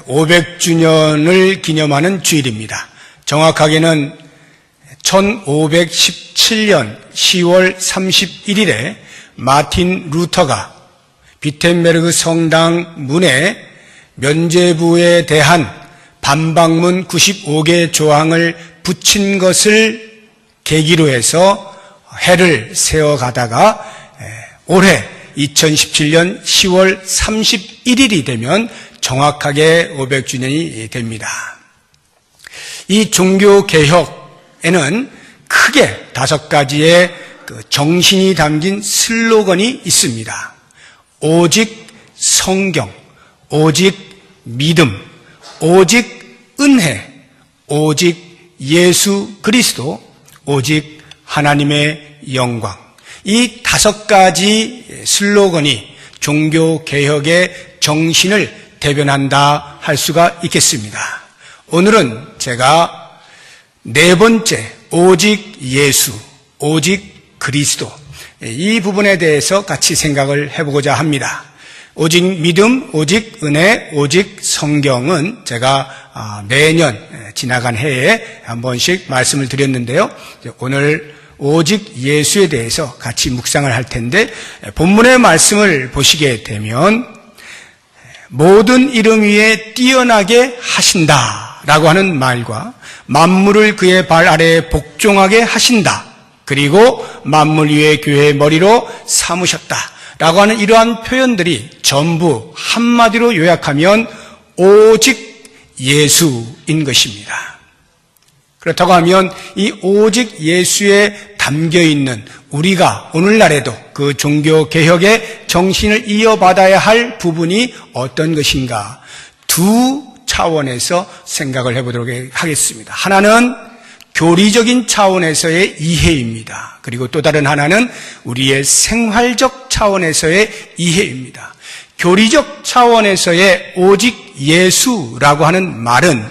500주년을 기념하는 주일입니다. 정확하게는 1517년 10월 31일에 마틴 루터가 비텐베르그 성당 문에 면죄부에 대한 반박문 95개 조항을 붙인 것을 계기로 해서 해를 세워가다가 올해 2017년 10월 31일이 되면 정확하게 500주년이 됩니다. 이 종교개혁에는 크게 5가지의 정신이 담긴 슬로건이 있습니다. 오직 성경, 오직 믿음, 오직 은혜, 오직 예수 그리스도, 오직 하나님의 영광. 이 5가지 슬로건이 종교개혁의 정신을 대변한다 할 수가 있겠습니다. 오늘은 제가 4번째 오직 예수, 오직 그리스도 이 부분에 대해서 같이 생각을 해보고자 합니다. 오직 믿음, 오직 은혜, 오직 성경은 제가 매년 지나간 해에 한 번씩 말씀을 드렸는데요. 오늘 오직 예수에 대해서 같이 묵상을 할 텐데, 본문의 말씀을 보시게 되면 모든 이름 위에 뛰어나게 하신다라고 하는 말과 만물을 그의 발 아래에 복종하게 하신다, 그리고 만물 위에 교회의 머리로 삼으셨다라고 하는 이러한 표현들이 전부 한마디로 요약하면 오직 예수인 것입니다. 그렇다고 하면 이 오직 예수에 담겨있는 우리가 오늘날에도 그 종교개혁의 정신을 이어받아야 할 부분이 어떤 것인가, 2 차원에서 생각을 해보도록 하겠습니다. 하나는 교리적인 차원에서의 이해입니다. 그리고 또 다른 하나는 우리의 생활적 차원에서의 이해입니다. 교리적 차원에서의 오직 예수라고 하는 말은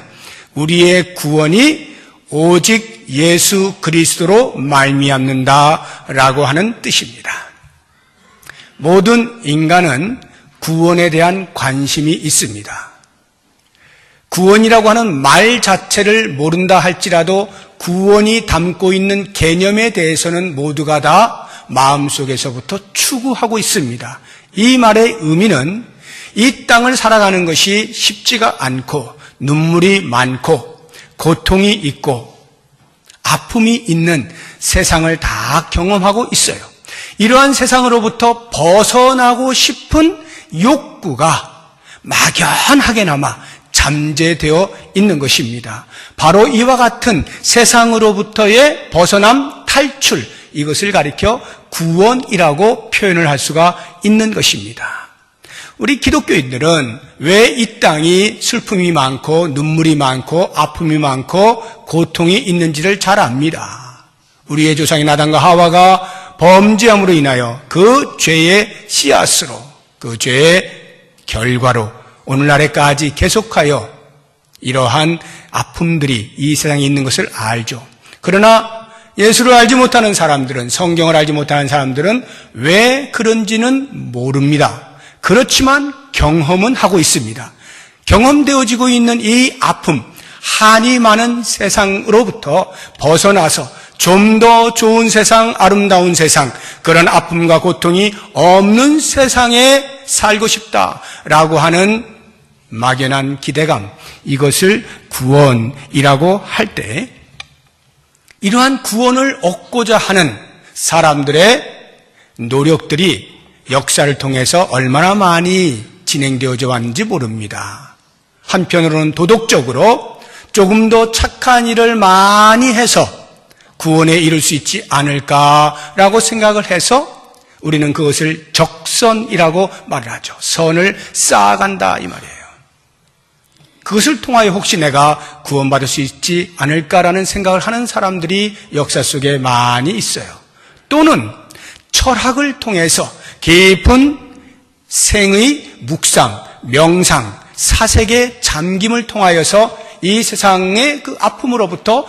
우리의 구원이 오직 예수 그리스도로 말미암는다라고 하는 뜻입니다. 모든 인간은 구원에 대한 관심이 있습니다. 구원이라고 하는 말 자체를 모른다 할지라도 구원이 담고 있는 개념에 대해서는 모두가 다 마음속에서부터 추구하고 있습니다. 이 말의 의미는 이 땅을 살아가는 것이 쉽지가 않고 눈물이 많고 고통이 있고 아픔이 있는 세상을 다 경험하고 있어요. 이러한 세상으로부터 벗어나고 싶은 욕구가 막연하게나마 잠재되어 있는 것입니다. 바로 이와 같은 세상으로부터의 벗어남, 탈출, 이것을 가리켜 구원이라고 표현을 할 수가 있는 것입니다. 우리 기독교인들은 왜 이 땅이 슬픔이 많고 눈물이 많고 아픔이 많고 고통이 있는지를 잘 압니다. 우리의 조상인 아담과 하와가 범죄함으로 인하여 그 죄의 씨앗으로, 그 죄의 결과로 오늘날에까지 계속하여 이러한 아픔들이 이 세상에 있는 것을 알죠. 그러나 예수를 알지 못하는 사람들은, 성경을 알지 못하는 사람들은 왜 그런지는 모릅니다. 그렇지만 경험은 하고 있습니다. 경험되어지고 있는 이 아픔, 한이 많은 세상으로부터 벗어나서 좀 더 좋은 세상, 아름다운 세상, 그런 아픔과 고통이 없는 세상에 살고 싶다라고 하는 막연한 기대감, 이것을 구원이라고 할 때 이러한 구원을 얻고자 하는 사람들의 노력들이 역사를 통해서 얼마나 많이 진행되어져 왔는지 모릅니다. 한편으로는 도덕적으로 조금 더 착한 일을 많이 해서 구원에 이를 수 있지 않을까라고 생각을 해서 우리는 그것을 적선이라고 말을 하죠. 선을 쌓아간다 이 말이에요. 그것을 통하여 혹시 내가 구원받을 수 있지 않을까라는 생각을 하는 사람들이 역사 속에 많이 있어요. 또는 철학을 통해서 깊은 생의 묵상, 명상, 사색의 잠김을 통하여서 이 세상의 그 아픔으로부터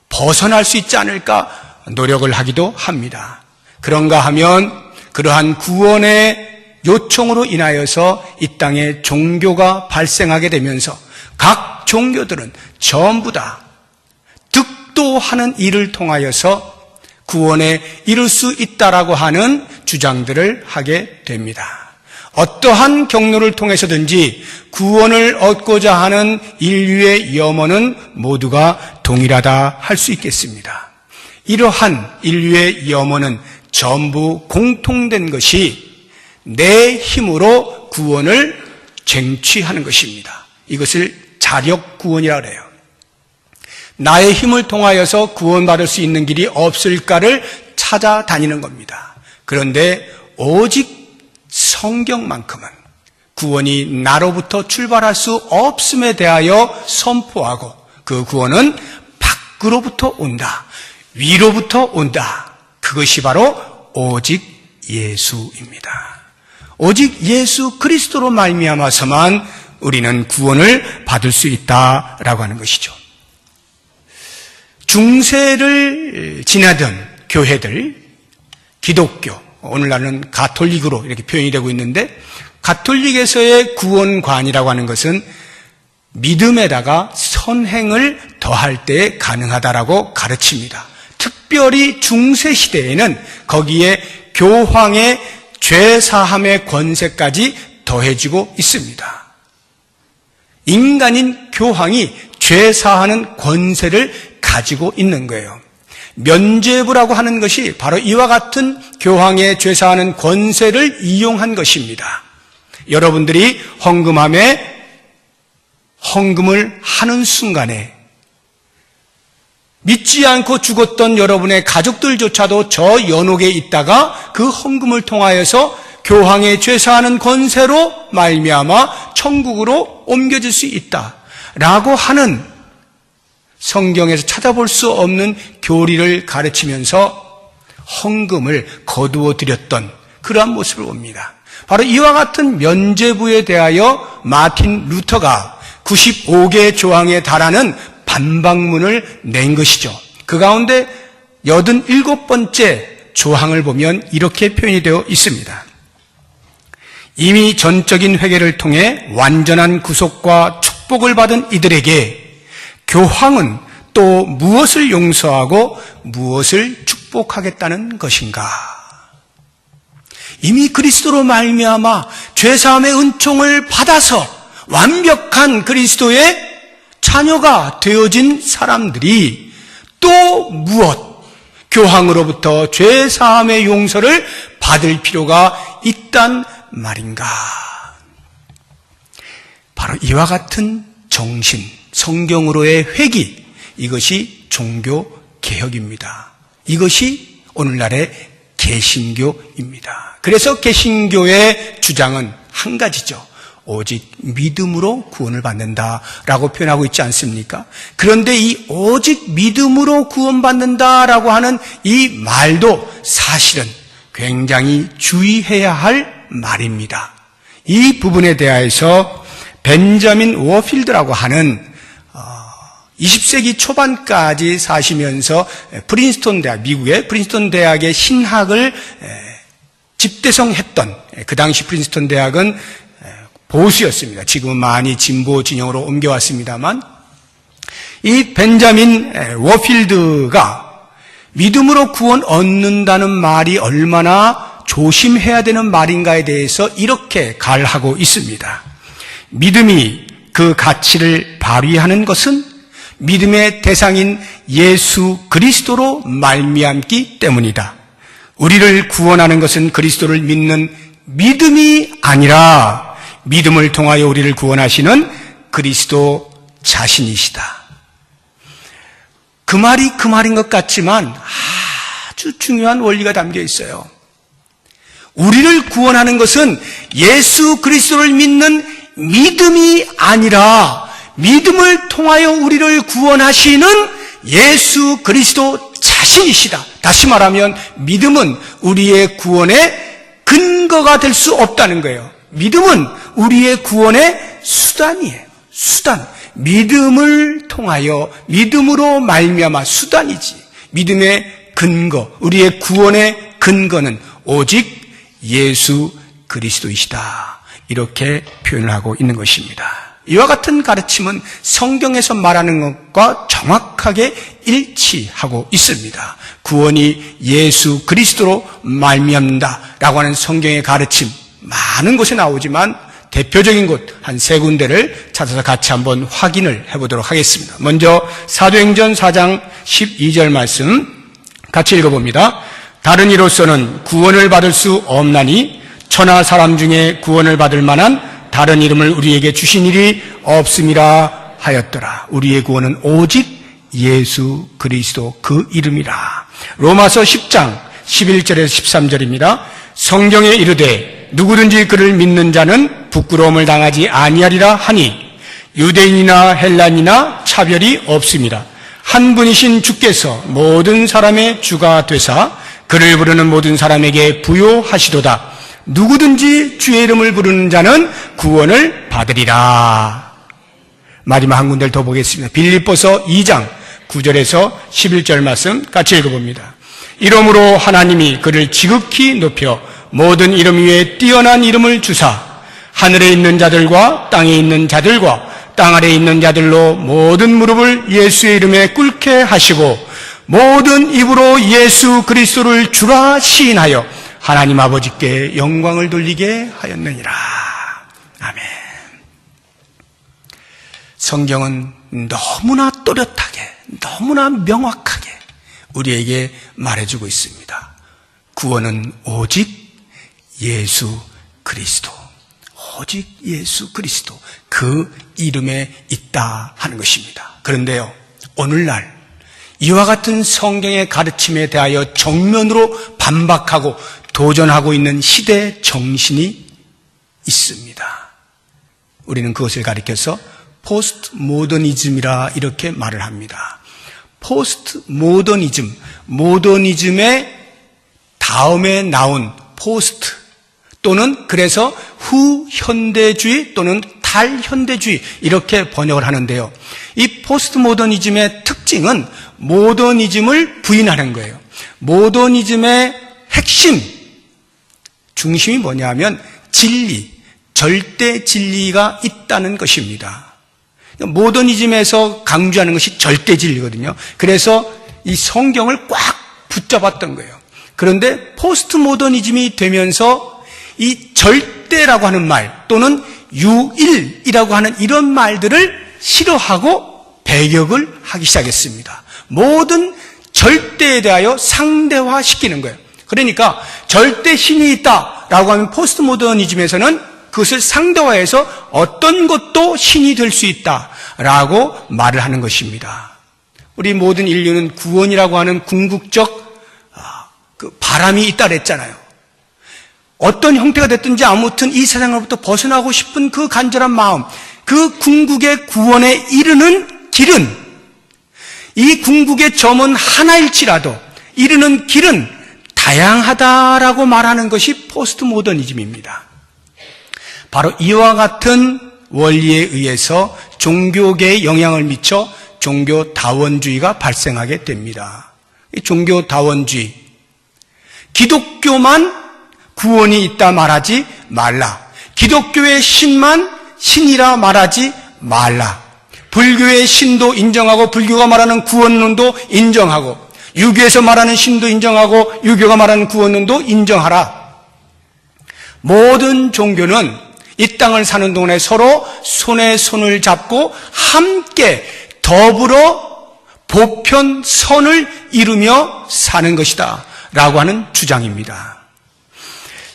벗어날 수 있지 않을까 노력을 하기도 합니다. 그런가 하면 그러한 구원의 요청으로 인하여서 이 땅에 종교가 발생하게 되면서 각 종교들은 전부 다 득도하는 일을 통하여서 구원에 이룰 수 있다라고 하는 주장들을 하게 됩니다. 어떠한 경로를 통해서든지 구원을 얻고자 하는 인류의 염원은 모두가 동일하다 할 수 있겠습니다. 이러한 인류의 염원은 전부 공통된 것이 내 힘으로 구원을 쟁취하는 것입니다. 이것을 자력구원이라고 해요. 나의 힘을 통하여서 구원받을 수 있는 길이 없을까를 찾아다니는 겁니다. 그런데 오직 성경만큼은 구원이 나로부터 출발할 수 없음에 대하여 선포하고 그 구원은 밖으로부터 온다. 위로부터 온다. 그것이 바로 오직 예수입니다. 오직 예수 그리스도로 말미암아서만 우리는 구원을 받을 수 있다라고 하는 것이죠. 중세를 지나던 교회들, 기독교, 오늘날은 가톨릭으로 이렇게 표현이 되고 있는데, 가톨릭에서의 구원관이라고 하는 것은 믿음에다가 선행을 더할 때 가능하다라고 가르칩니다. 특별히 중세 시대에는 거기에 교황의 죄사함의 권세까지 더해지고 있습니다. 인간인 교황이 죄사하는 권세를 가지고 있는 거예요. 면죄부라고 하는 것이 바로 이와 같은 교황의 죄사하는 권세를 이용한 것입니다. 여러분들이 헌금을 하는 순간에 믿지 않고 죽었던 여러분의 가족들조차도 저 연옥에 있다가 그 헌금을 통하여서 교황의 죄사하는 권세로 말미암아 천국으로 옮겨질 수 있다라고 하는 성경에서 찾아볼 수 없는 교리를 가르치면서 헌금을 거두어 드렸던 그러한 모습을 봅니다. 바로 이와 같은 면죄부에 대하여 마틴 루터가 95개 조항에 달하는 반박문을 낸 것이죠. 그 가운데 87번째 조항을 보면 이렇게 표현이 되어 있습니다. 이미 전적인 회개를 통해 완전한 구속과 축복을 받은 이들에게 교황은 또 무엇을 용서하고 무엇을 축복하겠다는 것인가? 이미 그리스도로 말미암아 죄사함의 은총을 받아서 완벽한 그리스도의 자녀가 되어진 사람들이 또 무엇? 교황으로부터 죄사함의 용서를 받을 필요가 있단 말인가? 바로 이와 같은 정신, 성경으로의 회귀, 이것이 종교개혁입니다. 이것이 오늘날의 개신교입니다. 그래서 개신교의 주장은 한 가지죠. 오직 믿음으로 구원을 받는다라고 표현하고 있지 않습니까? 그런데 이 오직 믿음으로 구원받는다라고 하는 이 말도 사실은 굉장히 주의해야 할 말입니다. 이 부분에 대해서 벤자민 워필드라고 하는 20세기 초반까지 사시면서 프린스턴 대학, 미국의 프린스턴 대학의 신학을 집대성했던, 그 당시 프린스턴 대학은 보수였습니다. 지금은 많이 진보 진영으로 옮겨왔습니다만, 이 벤자민 워필드가 믿음으로 구원 얻는다는 말이 얼마나 조심해야 되는 말인가에 대해서 이렇게 갈하고 있습니다. 믿음이 그 가치를 발휘하는 것은 믿음의 대상인 예수 그리스도로 말미암기 때문이다. 우리를 구원하는 것은 그리스도를 믿는 믿음이 아니라 믿음을 통하여 우리를 구원하시는 그리스도 자신이시다. 그 말이 그 말인 것 같지만 아주 중요한 원리가 담겨 있어요. 우리를 구원하는 것은 예수 그리스도를 믿는 믿음이 아니라 믿음을 통하여 우리를 구원하시는 예수 그리스도 자신이시다. 다시 말하면 믿음은 우리의 구원의 근거가 될 수 없다는 거예요. 믿음은 우리의 구원의 수단이에요. 수단. 믿음을 통하여 믿음으로 말미암아 수단이지. 믿음의 근거, 우리의 구원의 근거는 오직 예수 그리스도이시다. 이렇게 표현을 하고 있는 것입니다. 이와 같은 가르침은 성경에서 말하는 것과 정확하게 일치하고 있습니다. 구원이 예수 그리스도로 말미암는다라고 하는 성경의 가르침, 많은 곳에 나오지만 대표적인 곳 한 3군데를 찾아서 같이 한번 확인을 해보도록 하겠습니다. 먼저 사도행전 4장 12절 말씀 같이 읽어봅니다. 다른 이로서는 구원을 받을 수 없나니 천하 사람 중에 구원을 받을 만한 다른 이름을 우리에게 주신 일이 없음이라 하였더라. 우리의 구원은 오직 예수 그리스도 그 이름이라. 로마서 10장 11절에서 13절입니다. 성경에 이르되 누구든지 그를 믿는 자는 부끄러움을 당하지 아니하리라 하니 유대인이나 헬란이나 차별이 없음이라. 한 분이신 주께서 모든 사람의 주가 되사 그를 부르는 모든 사람에게 부요하시도다. 누구든지 주의 이름을 부르는 자는 구원을 받으리라. 마지막 한 군데를 더 보겠습니다. 빌립보서 2장 9절에서 11절 말씀 같이 읽어봅니다. 이러므로 하나님이 그를 지극히 높여 모든 이름 위에 뛰어난 이름을 주사 하늘에 있는 자들과 땅에 있는 자들과 땅 아래에 있는 자들로 모든 무릎을 예수의 이름에 꿇게 하시고 모든 입으로 예수 그리스도를 주라 시인하여 하나님 아버지께 영광을 돌리게 하였느니라. 아멘. 성경은 너무나 또렷하게, 너무나 명확하게 우리에게 말해주고 있습니다. 구원은 오직 예수 그리스도, 오직 예수 그리스도 그 이름에 있다 하는 것입니다. 그런데요, 오늘날 이와 같은 성경의 가르침에 대하여 정면으로 반박하고 도전하고 있는 시대 정신이 있습니다. 우리는 그것을 가리켜서 포스트 모더니즘이라 이렇게 말을 합니다. 포스트 모더니즘, 모더니즘의 다음에 나온 포스트 또는 그래서 후현대주의 또는 탈현대주의 이렇게 번역을 하는데요. 이 포스트 모더니즘의 특징은 모더니즘을 부인하는 거예요. 모더니즘의 핵심, 중심이 뭐냐면 진리, 절대 진리가 있다는 것입니다. 모더니즘에서 강조하는 것이 절대 진리거든요. 그래서 이 성경을 꽉 붙잡았던 거예요. 그런데 포스트 모더니즘이 되면서 이 절대라고 하는 말 또는 유일이라고 하는 이런 말들을 싫어하고 배격을 하기 시작했습니다. 모든 절대에 대하여 상대화시키는 거예요. 그러니까 절대 신이 있다라고 하면 포스트 모더니즘에서는 그것을 상대화해서 어떤 것도 신이 될 수 있다라고 말을 하는 것입니다. 우리 모든 인류는 구원이라고 하는 궁극적 그 바람이 있다 그랬잖아요. 어떤 형태가 됐든지 아무튼 이 세상으로부터 벗어나고 싶은 그 간절한 마음, 그 궁극의 구원에 이르는 길은, 이 궁극의 점은 하나일지라도 이르는 길은 다양하다라고 말하는 것이 포스트 모더니즘입니다. 바로 이와 같은 원리에 의해서 종교계에 영향을 미쳐 종교다원주의가 발생하게 됩니다. 이 종교다원주의, 기독교만 구원이 있다 말하지 말라. 기독교의 신만 신이라 말하지 말라. 불교의 신도 인정하고 불교가 말하는 구원론도 인정하고 유교에서 말하는 신도 인정하고 유교가 말하는 구원론도 인정하라. 모든 종교는 이 땅을 사는 동안에 서로 손에 손을 잡고 함께 더불어 보편선을 이루며 사는 것이다 라고 하는 주장입니다.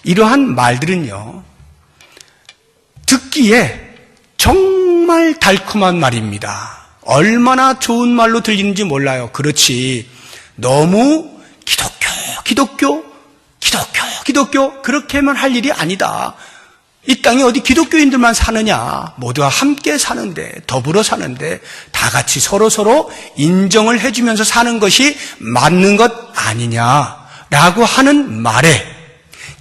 이러한 말들은요, 듣기에 정말 달콤한 말입니다. 얼마나 좋은 말로 들리는지 몰라요. 그렇지, 너무 기독교 그렇게만 할 일이 아니다. 이 땅에 어디 기독교인들만 사느냐. 모두가 함께 사는데, 더불어 사는데 다 같이 서로 인정을 해주면서 사는 것이 맞는 것 아니냐라고 하는 말에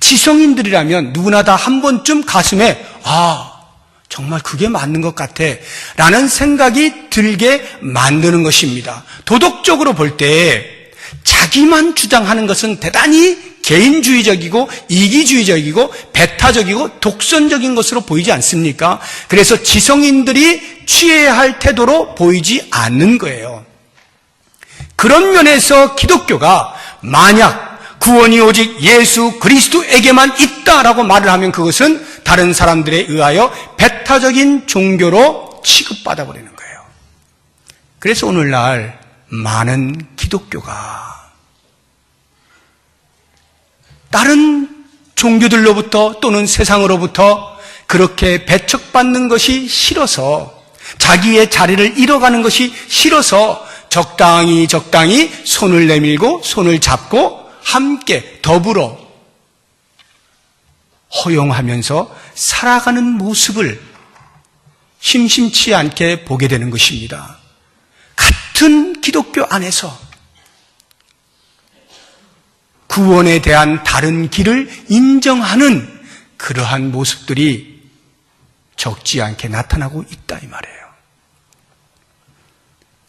지성인들이라면 누구나 다 한 번쯤 가슴에 정말 그게 맞는 것 같아 라는 생각이 들게 만드는 것입니다. 도덕적으로 볼 때 자기만 주장하는 것은 대단히 개인주의적이고 이기주의적이고 배타적이고 독선적인 것으로 보이지 않습니까? 그래서 지성인들이 취해야 할 태도로 보이지 않는 거예요. 그런 면에서 기독교가 만약 구원이 오직 예수 그리스도에게만 있다라고 말을 하면 그것은 다른 사람들에 의하여 배타적인 종교로 취급받아 버리는 거예요. 그래서 오늘날 많은 기독교가 다른 종교들로부터 또는 세상으로부터 그렇게 배척받는 것이 싫어서 자기의 자리를 잃어가는 것이 싫어서 적당히 손을 내밀고 손을 잡고 함께 더불어 허용하면서 살아가는 모습을 심심치 않게 보게 되는 것입니다. 같은 기독교 안에서 구원에 대한 다른 길을 인정하는 그러한 모습들이 적지 않게 나타나고 있다 이 말이에요.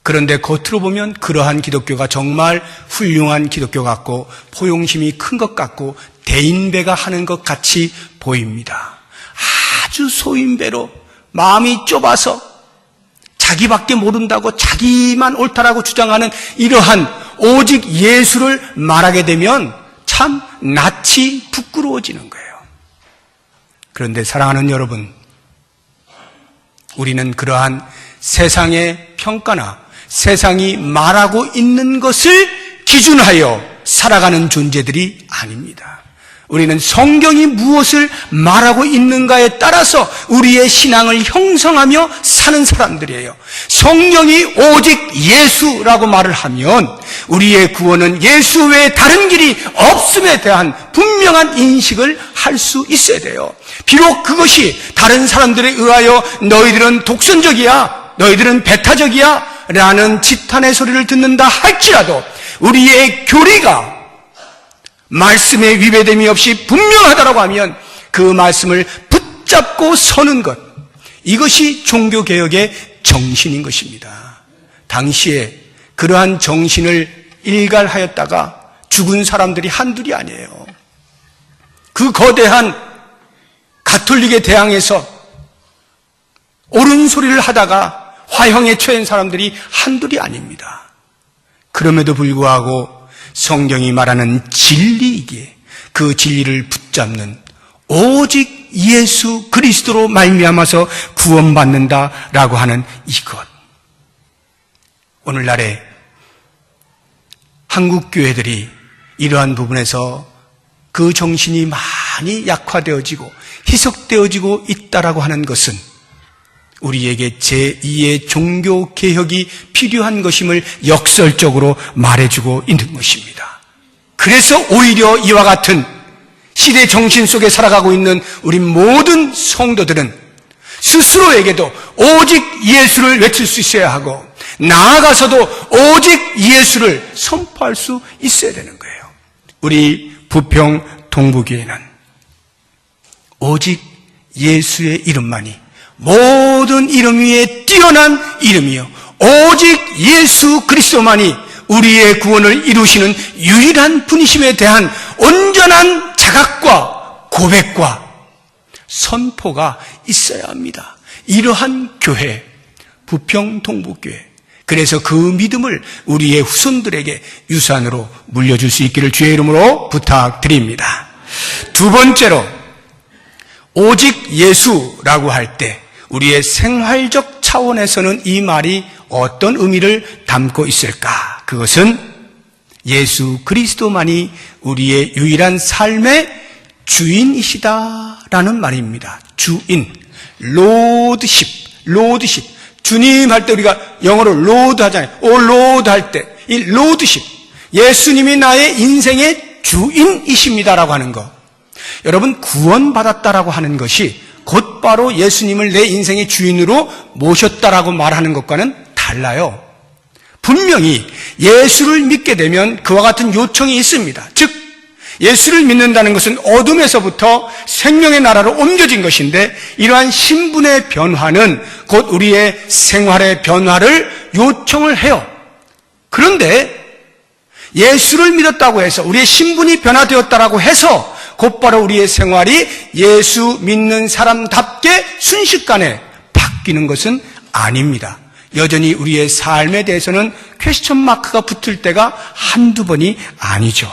그런데 겉으로 보면 그러한 기독교가 정말 훌륭한 기독교 같고 포용심이 큰 것 같고 대인배가 하는 것 같이 보입니다. 아주 소인배로 마음이 좁아서 자기밖에 모른다고 자기만 옳다라고 주장하는 이러한 오직 예수를 말하게 되면 참 낯이 부끄러워지는 거예요. 그런데 사랑하는 여러분, 우리는 그러한 세상의 평가나 세상이 말하고 있는 것을 기준하여 살아가는 존재들이 아닙니다. 우리는 성경이 무엇을 말하고 있는가에 따라서 우리의 신앙을 형성하며 사는 사람들이에요. 성경이 오직 예수라고 말을 하면 우리의 구원은 예수 외에 다른 길이 없음에 대한 분명한 인식을 할 수 있어야 돼요. 비록 그것이 다른 사람들에 의하여 너희들은 독선적이야, 너희들은 배타적이야 라는 지탄의 소리를 듣는다 할지라도 우리의 교리가 말씀에 위배됨이 없이 분명하다라고 하면 그 말씀을 붙잡고 서는 것, 이것이 종교개혁의 정신인 것입니다. 당시에 그러한 정신을 일갈하였다가 죽은 사람들이 한둘이 아니에요. 그 거대한 가톨릭에 대항해서 옳은 소리를 하다가 화형에 처한 사람들이 한둘이 아닙니다. 그럼에도 불구하고 성경이 말하는 진리이기에 그 진리를 붙잡는 오직 예수 그리스도로 말미암아서 구원받는다라고 하는 이것. 오늘날에 한국 교회들이 이러한 부분에서 그 정신이 많이 약화되어지고 희석되어지고 있다라고 하는 것은 우리에게 제2의 종교개혁이 필요한 것임을 역설적으로 말해주고 있는 것입니다. 그래서 오히려 이와 같은 시대 정신 속에 살아가고 있는 우리 모든 성도들은 스스로에게도 오직 예수를 외칠 수 있어야 하고 나아가서도 오직 예수를 선포할 수 있어야 되는 거예요. 우리 부평 동부교회는 오직 예수의 이름만이 모든 이름 위에 뛰어난 이름이요 오직 예수 그리스도만이 우리의 구원을 이루시는 유일한 분이심에 대한 온전한 자각과 고백과 선포가 있어야 합니다. 이러한 교회, 부평 동부교회. 그래서 그 믿음을 우리의 후손들에게 유산으로 물려줄 수 있기를 주의 이름으로 부탁드립니다. 두 번째로 오직 예수라고 할 때 우리의 생활적 차원에서는 이 말이 어떤 의미를 담고 있을까? 그것은 예수 그리스도만이 우리의 유일한 삶의 주인이시다라는 말입니다. 주인, 로드십. 주님 할 때 우리가 영어로 로드 하잖아요. 로드 할 때 이 로드십, 예수님이 나의 인생의 주인이십니다라고 하는 거. 여러분, 구원받았다라고 하는 것이 곧바로 예수님을 내 인생의 주인으로 모셨다라고 말하는 것과는 달라요. 분명히 예수를 믿게 되면 그와 같은 요청이 있습니다. 즉 예수를 믿는다는 것은 어둠에서부터 생명의 나라로 옮겨진 것인데 이러한 신분의 변화는 곧 우리의 생활의 변화를 요청을 해요. 그런데 예수를 믿었다고 해서 우리의 신분이 변화되었다라고 해서 곧바로 우리의 생활이 예수 믿는 사람답게 순식간에 바뀌는 것은 아닙니다. 여전히 우리의 삶에 대해서는 퀘스천 마크가 붙을 때가 한두 번이 아니죠.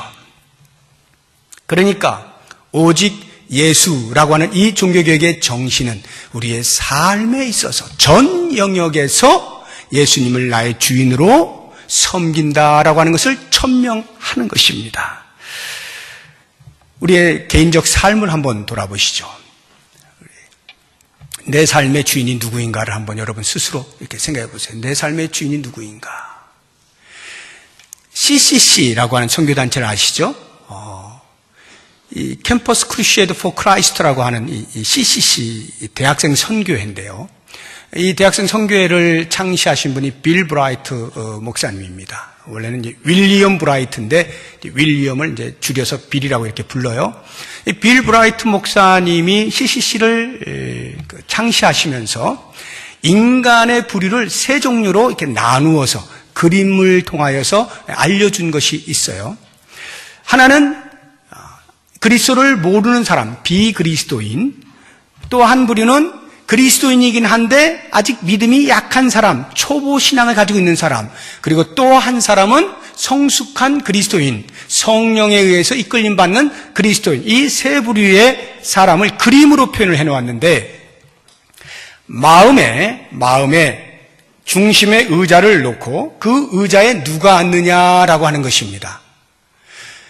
그러니까 오직 예수라고 하는 이 종교개혁의 정신은 우리의 삶에 있어서 전 영역에서 예수님을 나의 주인으로 섬긴다라고 하는 것을 천명하는 것입니다. 우리의 개인적 삶을 한번 돌아보시죠. 내 삶의 주인이 누구인가를 한번 여러분 스스로 이렇게 생각해 보세요. 내 삶의 주인이 누구인가? CCC라고 하는 선교단체를 아시죠? 이 캠퍼스 크루세이드 포 크라이스트라고 하는 이 CCC 대학생 선교회인데요. 이 대학생 선교회를 창시하신 분이 빌 브라이트 목사님입니다. 원래는 이제 윌리엄 브라이트인데 윌리엄을 이제 줄여서 빌이라고 이렇게 불러요. 이 빌 브라이트 목사님이 CCC를 창시하시면서 인간의 부류를 세 종류로 이렇게 나누어서 그림을 통하여서 알려준 것이 있어요. 하나는 그리스도를 모르는 사람, 비그리스도인. 또 한 부류는 그리스도인이긴 한데 아직 믿음이 약한 사람, 초보 신앙을 가지고 있는 사람. 그리고 또 한 사람은 성숙한 그리스도인, 성령에 의해서 이끌림 받는 그리스도인. 이 세 부류의 사람을 그림으로 표현을 해놓았는데 마음에 중심에 의자를 놓고 그 의자에 누가 앉느냐라고 하는 것입니다.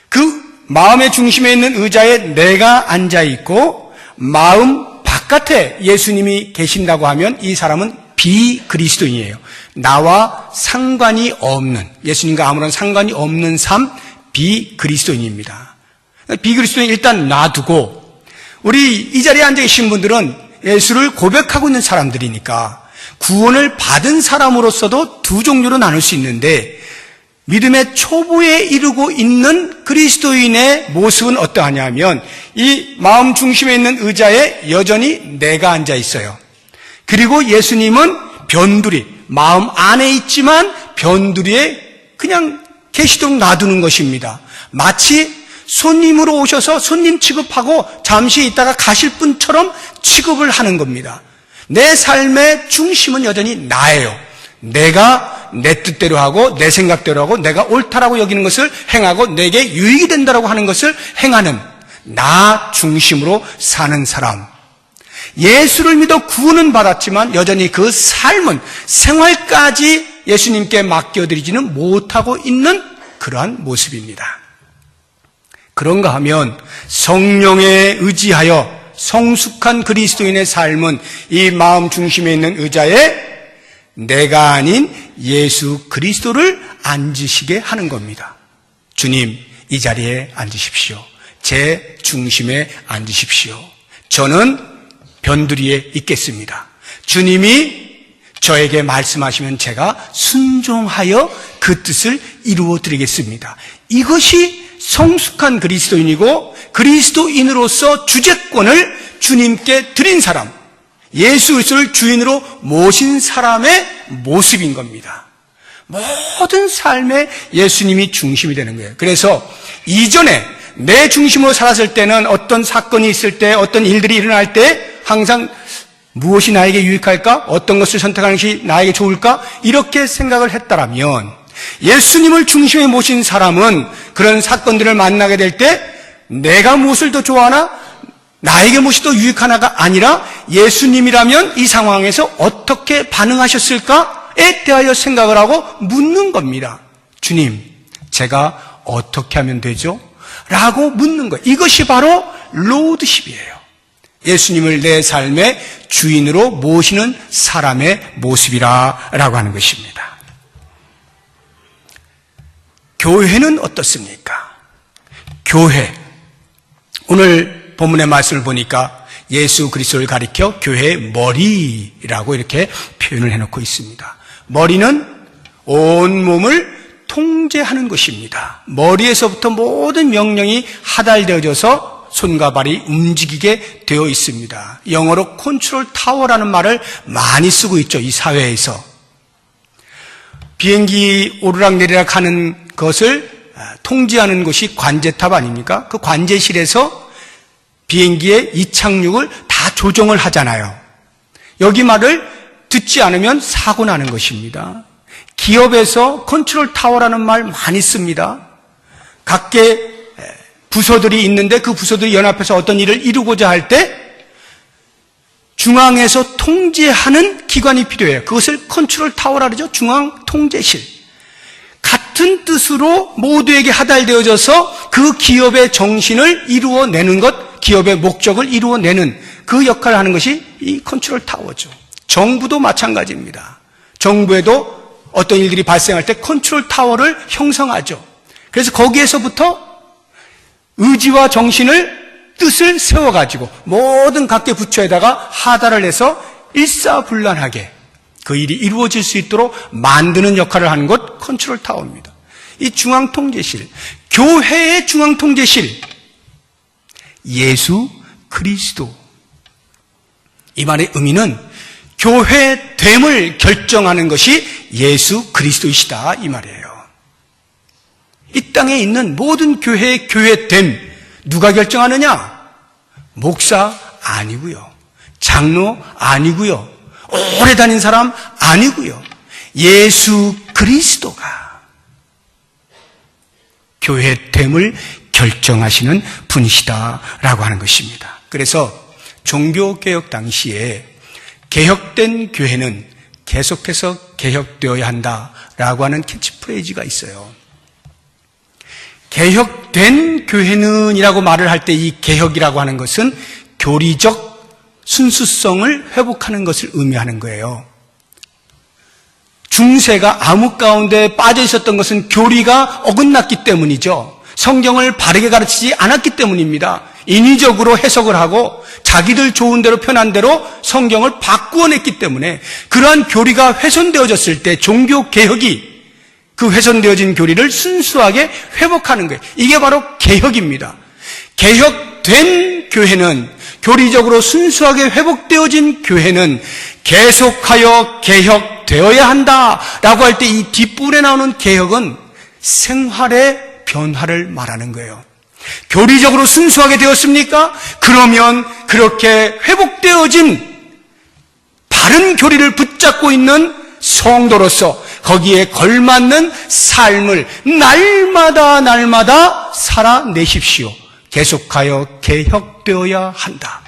그 마음의 중심에 있는 의자에 내가 앉아 있고 마음 바깥에 예수님이 계신다고 하면 이 사람은 비그리스도인이에요. 나와 상관이 없는, 예수님과 아무런 상관이 없는 삶, 비그리스도인입니다. 비그리스도인 일단 놔두고 우리 이 자리에 앉아 계신 분들은 예수를 고백하고 있는 사람들이니까 구원을 받은 사람으로서도 두 종류로 나눌 수 있는데 믿음의 초보에 이르고 있는 그리스도인의 모습은 어떠하냐면 이 마음 중심에 있는 의자에 여전히 내가 앉아 있어요. 그리고 예수님은 변두리, 마음 안에 있지만 변두리에 그냥 계시도록 놔두는 것입니다. 마치 손님으로 오셔서 손님 취급하고 잠시 있다가 가실 분처럼 취급을 하는 겁니다. 내 삶의 중심은 여전히 나예요. 내가 내 뜻대로 하고 내 생각대로 하고 내가 옳다라고 여기는 것을 행하고 내게 유익이 된다라고 하는 것을 행하는 나 중심으로 사는 사람. 예수를 믿어 구원은 받았지만 여전히 그 삶은 생활까지 예수님께 맡겨드리지는 못하고 있는 그러한 모습입니다. 그런가 하면 성령에 의지하여 성숙한 그리스도인의 삶은 이 마음 중심에 있는 의자에 내가 아닌 예수 그리스도를 앉으시게 하는 겁니다. 주님, 이 자리에 앉으십시오. 제 중심에 앉으십시오. 저는 변두리에 있겠습니다. 주님이 저에게 말씀하시면 제가 순종하여 그 뜻을 이루어 드리겠습니다. 이것이 성숙한 그리스도인이고 그리스도인으로서 주재권을 주님께 드린 사람, 예수 그리스도를 주인으로 모신 사람의 모습인 겁니다. 모든 삶에 예수님이 중심이 되는 거예요. 그래서 이전에 내 중심으로 살았을 때는 어떤 사건이 있을 때, 어떤 일들이 일어날 때 항상 무엇이 나에게 유익할까? 어떤 것을 선택하는 것이 나에게 좋을까? 이렇게 생각을 했다라면 예수님을 중심에 모신 사람은 그런 사건들을 만나게 될 때 내가 무엇을 더 좋아하나? 나에게 무엇이 더 유익하나가 아니라 예수님이라면 이 상황에서 어떻게 반응하셨을까에 대하여 생각을 하고 묻는 겁니다. 주님, 제가 어떻게 하면 되죠? 라고 묻는 거예요. 이것이 바로 로드십이에요. 예수님을 내 삶의 주인으로 모시는 사람의 모습이라고 하는 것입니다. 교회는 어떻습니까? 교회. 오늘 본문의 말씀을 보니까 예수 그리스도를 가리켜 교회의 머리라고 이렇게 표현을 해놓고 있습니다. 머리는 온 몸을 통제하는 것입니다. 머리에서부터 모든 명령이 하달되어져서 손과 발이 움직이게 되어 있습니다. 영어로 컨트롤 타워라는 말을 많이 쓰고 있죠. 이 사회에서. 비행기 오르락내리락 하는 것을 통제하는 곳이 관제탑 아닙니까? 그 관제실에서 비행기의 이착륙을 다 조정을 하잖아요. 여기 말을 듣지 않으면 사고 나는 것입니다. 기업에서 컨트롤 타워라는 말 많이 씁니다. 각계 부서들이 있는데 그 부서들이 연합해서 어떤 일을 이루고자 할 때 중앙에서 통제하는 기관이 필요해요. 그것을 컨트롤 타워라 그러죠. 중앙 통제실. 같은 뜻으로 모두에게 하달되어져서 그 기업의 정신을 이루어내는 것, 기업의 목적을 이루어내는 그 역할을 하는 것이 이 컨트롤 타워죠. 정부도 마찬가지입니다. 정부에도 어떤 일들이 발생할 때 컨트롤 타워를 형성하죠. 그래서 거기에서부터 의지와 정신을, 뜻을 세워가지고 모든 각계 부처에다가 하달을 해서 일사불란하게 그 일이 이루어질 수 있도록 만드는 역할을 하는 것, 컨트롤 타워입니다. 이 중앙통제실, 교회의 중앙통제실, 예수 그리스도. 이 말의 의미는 교회됨을 결정하는 것이 예수 그리스도이시다 이 말이에요. 이 땅에 있는 모든 교회의 교회됨 누가 결정하느냐? 목사 아니고요. 장로 아니고요. 오래 다닌 사람 아니고요. 예수 그리스도가 교회됨을 결정하시는 분이시다라고 하는 것입니다. 그래서 종교개혁 당시에 개혁된 교회는 계속해서 개혁되어야 한다라고 하는 캐치프레이즈가 있어요. 개혁된 교회는 이라고 말을 할 때 이 개혁이라고 하는 것은 교리적 순수성을 회복하는 것을 의미하는 거예요. 중세가 암흑 가운데 빠져 있었던 것은 교리가 어긋났기 때문이죠. 성경을 바르게 가르치지 않았기 때문입니다. 인위적으로 해석을 하고 자기들 좋은 대로 편한 대로 성경을 바꾸어냈기 때문에 그러한 교리가 훼손되어졌을 때 종교개혁이 그 훼손되어진 교리를 순수하게 회복하는 거예요. 이게 바로 개혁입니다. 개혁된 교회는, 교리적으로 순수하게 회복되어진 교회는 계속하여 개혁되어야 한다라고 할 때 이 뒷부분에 나오는 개혁은 생활의 변화를 말하는 거예요. 교리적으로 순수하게 되었습니까? 그러면 그렇게 회복되어진 바른 교리를 붙잡고 있는 성도로서 거기에 걸맞는 삶을 날마다 살아내십시오. 계속하여 개혁되어야 한다.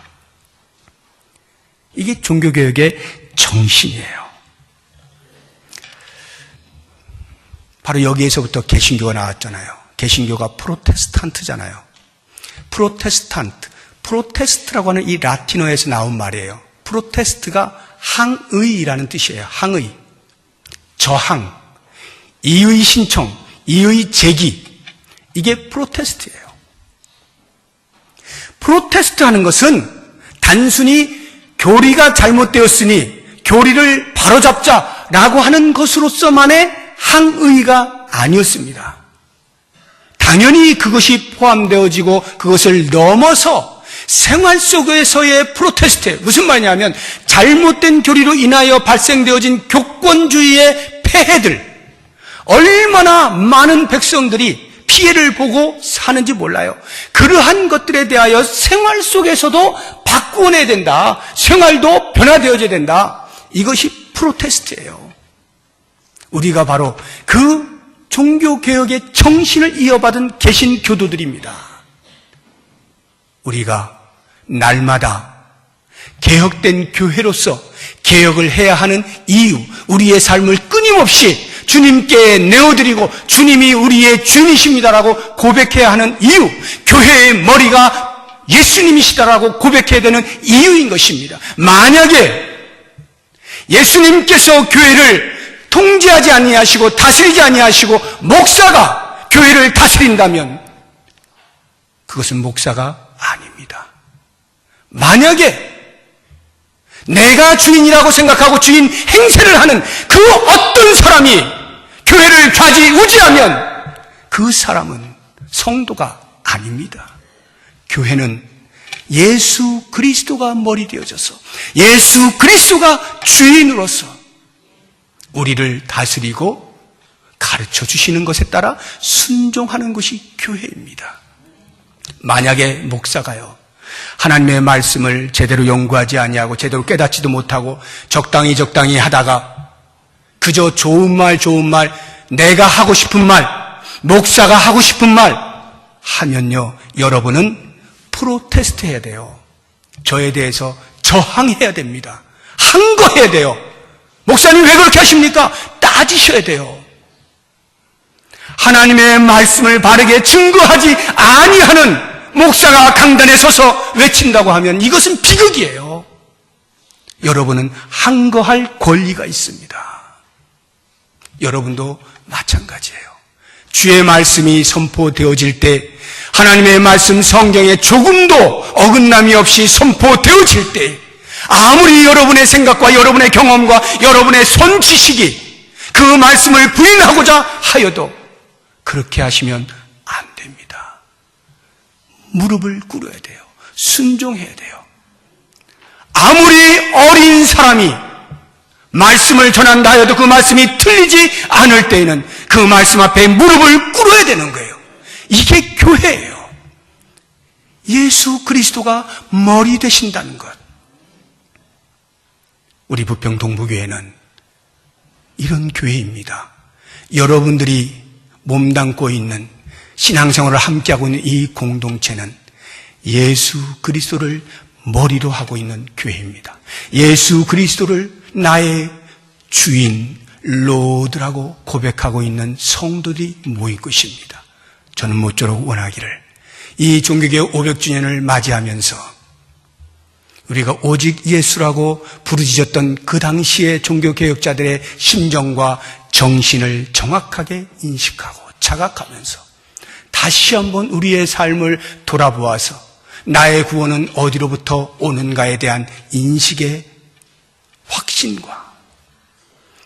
이게 종교개혁의 정신이에요. 바로 여기에서부터 개신교가 나왔잖아요. 개신교가 프로테스탄트잖아요. 프로테스트라고 하는 이 라틴어에서 나온 말이에요. 프로테스트가 항의라는 뜻이에요. 항의. 저항, 이의 신청, 이의 제기, 이게 프로테스트예요. 프로테스트 하는 것은 단순히 교리가 잘못되었으니 교리를 바로잡자라고 하는 것으로서만의 항의가 아니었습니다. 당연히 그것이 포함되어지고 그것을 넘어서 생활 속에서의 프로테스트, 무슨 말이냐면 잘못된 교리로 인하여 발생되어진 교권주의의 폐해들, 얼마나 많은 백성들이 피해를 보고 사는지 몰라요. 그러한 것들에 대하여 생활 속에서도 바꾸어내야 된다. 생활도 변화되어져야 된다. 이것이 프로테스트예요. 우리가 바로 그 종교개혁의 정신을 이어받은 개신교도들입니다. 우리가 날마다 개혁된 교회로서 개혁을 해야 하는 이유, 우리의 삶을 끊임없이 주님께 내어드리고 주님이 우리의 주님이십니다라고 고백해야 하는 이유, 교회의 머리가 예수님이시다라고 고백해야 되는 이유인 것입니다. 만약에 예수님께서 교회를 통제하지 아니하시고 다스리지 아니하시고 목사가 교회를 다스린다면 그것은 목사가 아닙니다. 만약에 내가 주인이라고 생각하고 주인 행세를 하는 그 어떤 사람이 교회를 좌지우지하면 그 사람은 성도가 아닙니다. 교회는 예수 그리스도가 머리 되어져서 예수 그리스도가 주인으로서 우리를 다스리고 가르쳐 주시는 것에 따라 순종하는 것이 교회입니다. 만약에 목사가요, 하나님의 말씀을 제대로 연구하지 아니하고 제대로 깨닫지도 못하고 적당히 하다가 그저 좋은 말 내가 하고 싶은 말, 목사가 하고 싶은 말 하면요, 여러분은 프로테스트 해야 돼요. 저에 대해서 저항해야 됩니다. 항거해야 돼요. 목사님 왜 그렇게 하십니까? 따지셔야 돼요. 하나님의 말씀을 바르게 증거하지 아니하는 목사가 강단에 서서 외친다고 하면 이것은 비극이에요. 여러분은 항거할 권리가 있습니다. 여러분도 마찬가지예요. 주의 말씀이 선포되어질 때, 하나님의 말씀 성경에 조금도 어긋남이 없이 선포되어질 때, 아무리 여러분의 생각과 여러분의 경험과 여러분의 손지식이 그 말씀을 부인하고자 하여도 그렇게 하시면 안 됩니다. 무릎을 꿇어야 돼요. 순종해야 돼요. 아무리 어린 사람이 말씀을 전한다 하여도 그 말씀이 틀리지 않을 때에는 그 말씀 앞에 무릎을 꿇어야 되는 거예요. 이게 교회예요. 예수 그리스도가 머리 되신다는 것. 우리 부평 동부교회는 이런 교회입니다. 여러분들이 몸담고 있는 신앙생활을 함께하고 있는 이 공동체는 예수 그리스도를 머리로 하고 있는 교회입니다. 예수 그리스도를 나의 주인, 로드라고 고백하고 있는 성도들이 모인 것입니다. 저는 모쪼록 원하기를 이 종교개혁 500주년을 맞이하면서 우리가 오직 예수라고 부르짖었던 그 당시의 종교개혁자들의 심정과 정신을 정확하게 인식하고 자각하면서 다시 한번 우리의 삶을 돌아보아서 나의 구원은 어디로부터 오는가에 대한 인식의 확신과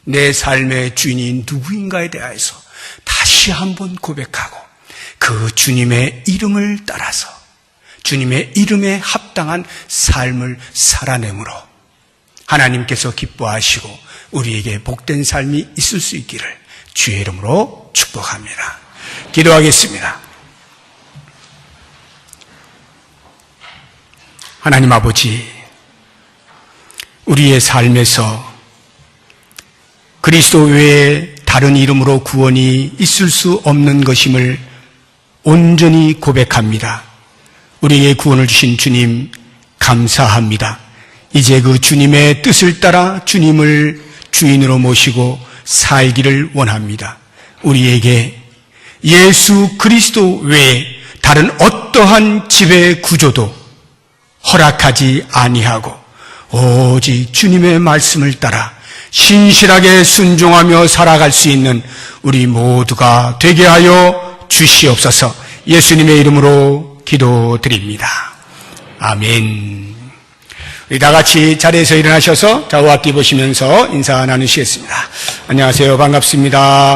내 삶의 주인이 누구인가에 대해서 다시 한번 고백하고 그 주님의 이름을 따라서 주님의 이름에 합당한 삶을 살아내므로 하나님께서 기뻐하시고 우리에게 복된 삶이 있을 수 있기를 주의 이름으로 축복합니다. 기도하겠습니다. 하나님 아버지, 우리의 삶에서 그리스도 외에 다른 이름으로 구원이 있을 수 없는 것임을 온전히 고백합니다. 우리에게 구원을 주신 주님 감사합니다. 이제 그 주님의 뜻을 따라 주님을 주인으로 모시고 살기를 원합니다. 우리에게 예수 그리스도 외에 다른 어떠한 지배 구조도 허락하지 아니하고 오직 주님의 말씀을 따라 신실하게 순종하며 살아갈 수 있는 우리 모두가 되게 하여 주시옵소서. 예수님의 이름으로 기도드립니다. 아멘. 우리 다 같이 자리에서 일어나셔서 좌우앞뒤 보시면서 인사 나누시겠습니다. 안녕하세요. 반갑습니다.